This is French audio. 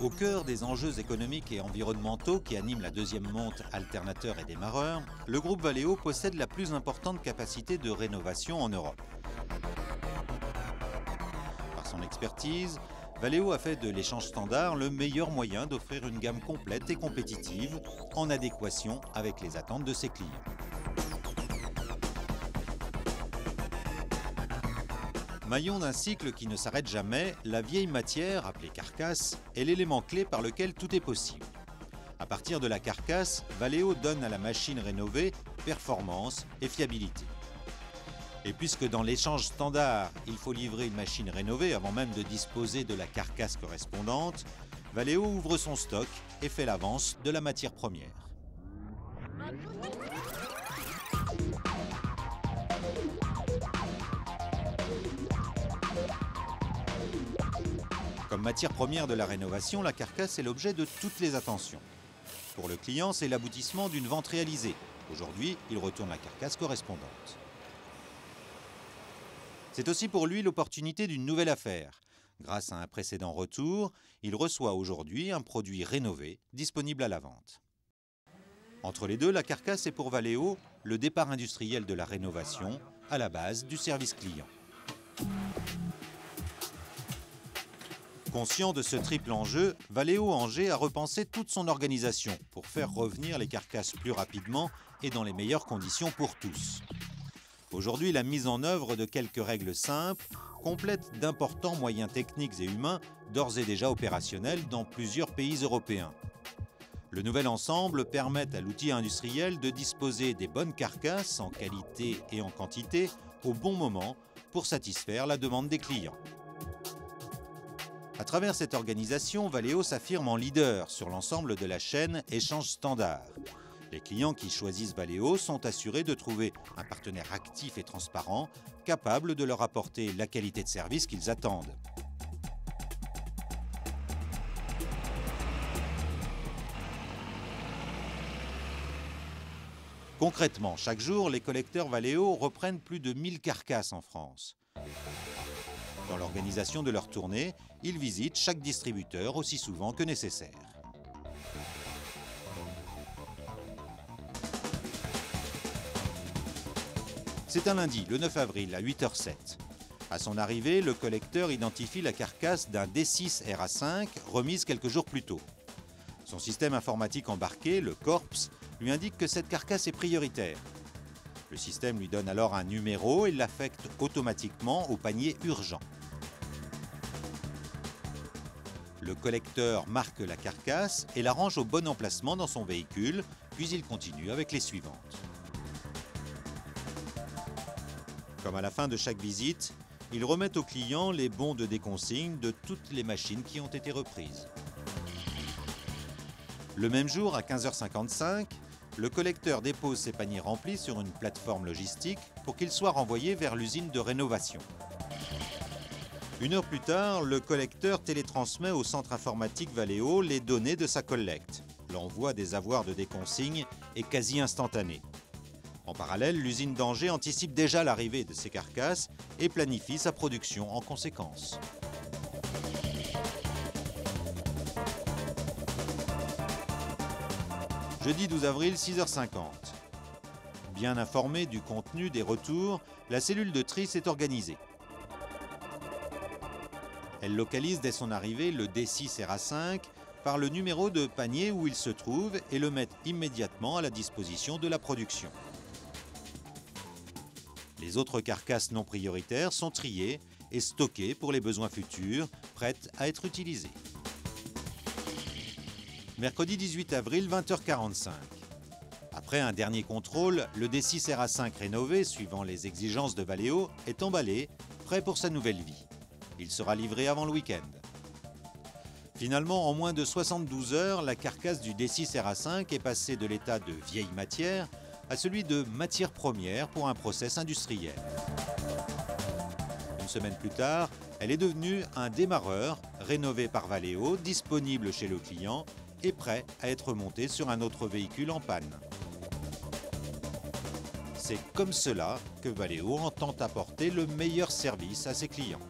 Au cœur des enjeux économiques et environnementaux qui animent la deuxième monte alternateurs et démarreurs, le groupe Valeo possède la plus importante capacité de rénovation en Europe. Par son expertise, Valeo a fait de l'échange standard le meilleur moyen d'offrir une gamme complète et compétitive en adéquation avec les attentes de ses clients. Maillon d'un cycle qui ne s'arrête jamais, la vieille matière, appelée carcasse, est l'élément clé par lequel tout est possible. À partir de la carcasse, Valeo donne à la machine rénovée performance et fiabilité. Et puisque dans l'échange standard, il faut livrer une machine rénovée avant même de disposer de la carcasse correspondante, Valeo ouvre son stock et fait l'avance de la matière première. Comme matière première de la rénovation, la carcasse est l'objet de toutes les attentions. Pour le client, c'est l'aboutissement d'une vente réalisée. Aujourd'hui, il retourne la carcasse correspondante. C'est aussi pour lui l'opportunité d'une nouvelle affaire. Grâce à un précédent retour, il reçoit aujourd'hui un produit rénové, disponible à la vente. Entre les deux, la carcasse est pour Valeo le départ industriel de la rénovation, à la base du service client. Conscient de ce triple enjeu, Valeo Angers a repensé toute son organisation pour faire revenir les carcasses plus rapidement et dans les meilleures conditions pour tous. Aujourd'hui, la mise en œuvre de quelques règles simples complète d'importants moyens techniques et humains d'ores et déjà opérationnels dans plusieurs pays européens. Le nouvel ensemble permet à l'outil industriel de disposer des bonnes carcasses en qualité et en quantité au bon moment pour satisfaire la demande des clients. À travers cette organisation, Valeo s'affirme en leader sur l'ensemble de la chaîne échange standard. Les clients qui choisissent Valeo sont assurés de trouver un partenaire actif et transparent, capable de leur apporter la qualité de service qu'ils attendent. Concrètement, chaque jour, les collecteurs Valeo reprennent plus de 1000 carcasses en France. Dans l'organisation de leur tournée, ils visitent chaque distributeur aussi souvent que nécessaire. C'est un lundi, le 9 avril, à 8h07. À son arrivée, le collecteur identifie la carcasse d'un D6 RA5 remise quelques jours plus tôt. Son système informatique embarqué, le Corps, lui indique que cette carcasse est prioritaire. Le système lui donne alors un numéro et l'affecte automatiquement au panier urgent. Le collecteur marque la carcasse et la range au bon emplacement dans son véhicule, puis il continue avec les suivantes. Comme à la fin de chaque visite, il remet au client les bons de déconsigne de toutes les machines qui ont été reprises. Le même jour, à 15h55, le collecteur dépose ses paniers remplis sur une plateforme logistique pour qu'ils soient renvoyés vers l'usine de rénovation. Une heure plus tard, le collecteur télétransmet au centre informatique Valeo les données de sa collecte. L'envoi des avoirs de déconsigne est quasi instantané. En parallèle, l'usine d'Angers anticipe déjà l'arrivée de ces carcasses et planifie sa production en conséquence. Jeudi 12 avril, 6h50. Bien informée du contenu des retours, la cellule de tri s'est organisée. Elle localise dès son arrivée le D6 RA5 par le numéro de panier où il se trouve et le met immédiatement à la disposition de la production. Les autres carcasses non prioritaires sont triées et stockées pour les besoins futurs, prêtes à être utilisées. Mercredi 18 avril, 20h45. Après un dernier contrôle, le D6 RA5 rénové, suivant les exigences de Valeo, est emballé, prêt pour sa nouvelle vie. Il sera livré avant le week-end. Finalement, en moins de 72 heures, la carcasse du D6 RA5 est passée de l'état de vieille matière à celui de matière première pour un process industriel. Une semaine plus tard, elle est devenue un démarreur rénové par Valeo, disponible chez le client et prêt à être monté sur un autre véhicule en panne. C'est comme cela que Valeo entend apporter le meilleur service à ses clients.